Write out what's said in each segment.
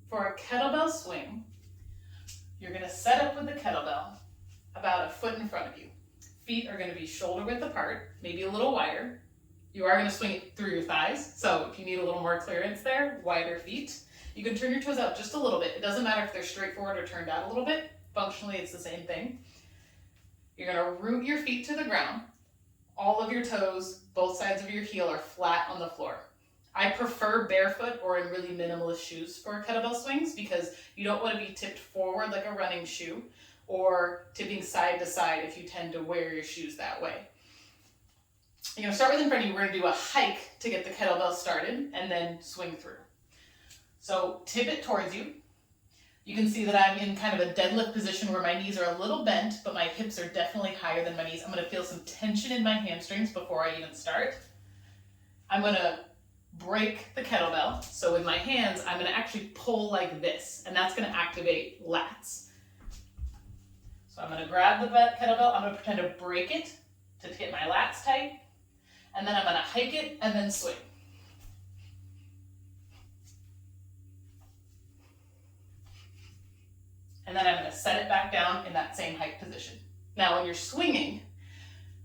For a kettlebell swing, you're going to set up with the kettlebell about a foot in front of you. Feet are going to be shoulder width apart, maybe a little wider. You are going to swing it through your thighs, so if you need a little more clearance there, wider feet. You can turn your toes out just a little bit. It doesn't matter if they're straight forward or turned out a little bit. Functionally, it's the same thing. You're going to root your feet to the ground. All of your toes, both sides of your heel are flat on the floor. I prefer barefoot or in really minimalist shoes for kettlebell swings because you don't want to be tipped forward like a running shoe or tipping side to side if you tend to wear your shoes that way. You're going to start with in front of you. We're going to do a hike to get the kettlebell started and then swing through. So tip it towards you. You can see that I'm in kind of a deadlift position where my knees are a little bent, but my hips are definitely higher than my knees. I'm going to feel some tension in my hamstrings before I even start. I'm going to break the kettlebell. So with my hands, I'm going to actually pull like this, and that's going to activate lats. So I'm going to grab the kettlebell. I'm going to pretend to break it to get my lats tight, and then I'm going to hike it and then swing. And then I'm going to set it back down in that same hike position. Now, when you're swinging,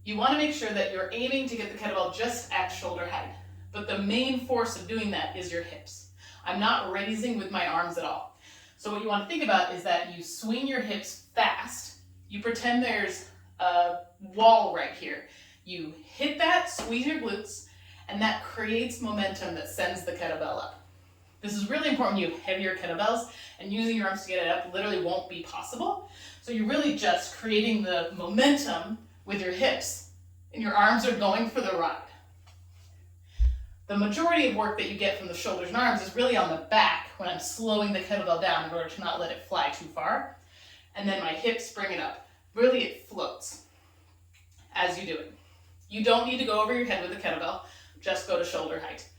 you want to make sure that you're aiming to get the kettlebell just at shoulder height. But the main force of doing that is your hips. I'm not raising with my arms at all. So what you want to think about is that you swing your hips fast. You pretend there's a wall right here. You hit that, squeeze your glutes, and that creates momentum that sends the kettlebell up. This is really important when you have heavier kettlebells, and using your arms to get it up literally won't be possible. So you're really just creating the momentum with your hips, and your arms are going for the ride. The majority of work that you get from the shoulders and arms is really on the back when I'm slowing the kettlebell down in order to not let it fly too far. And then my hips bring it up. Really, it floats as you do it. You don't need to go over your head with the kettlebell, just go to shoulder height.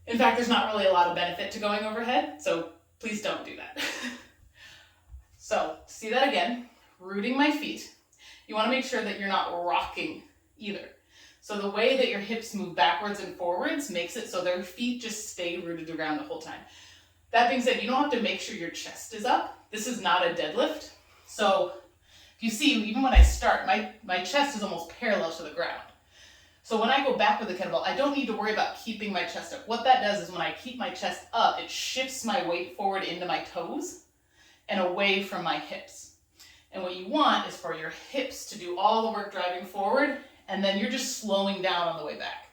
In fact, there's not really a lot of benefit to going overhead, so please don't do that. So, see that again, rooting my feet. You want to make sure that you're not rocking either. So the way that your hips move backwards and forwards makes it so their feet just stay rooted to the ground the whole time. That being said, you don't have to make sure your chest is up. This is not a deadlift. So if you see, even when I start, my chest is almost parallel to the ground. So when I go back with the kettlebell, I don't need to worry about keeping my chest up. What that does is when I keep my chest up, it shifts my weight forward into my toes and away from my hips. And what you want is for your hips to do all the work driving forward, and then you're just slowing down on the way back.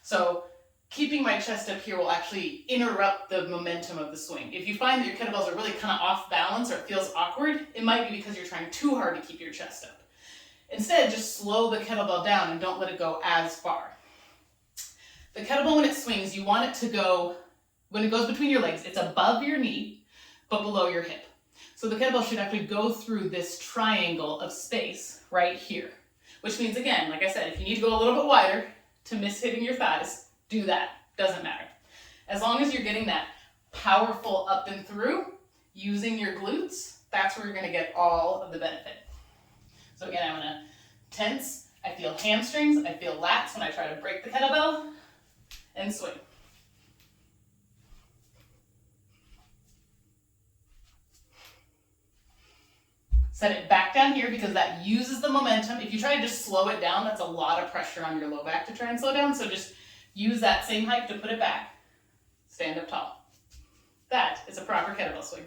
So keeping my chest up here will actually interrupt the momentum of the swing. If you find that your kettlebells are really kind of off balance or it feels awkward, it might be because you're trying too hard to keep your chest up. Instead, just slow the kettlebell down and don't let it go as far. The kettlebell, when it swings, you want it to go, when it goes between your legs, it's above your knee, but below your hip. So the kettlebell should actually go through this triangle of space right here. Which means, again, like I said, if you need to go a little bit wider to miss hitting your thighs, do that. Doesn't matter. As long as you're getting that powerful up and through, using your glutes, that's where you're going to get all of the benefit. So again, I'm going to tense. I feel hamstrings. I feel lats when I try to break the kettlebell and swing. Set it back down here because that uses the momentum. If you try to just slow it down, that's a lot of pressure on your low back to try and slow down. So just use that same height to put it back. Stand up tall. That is a proper kettlebell swing.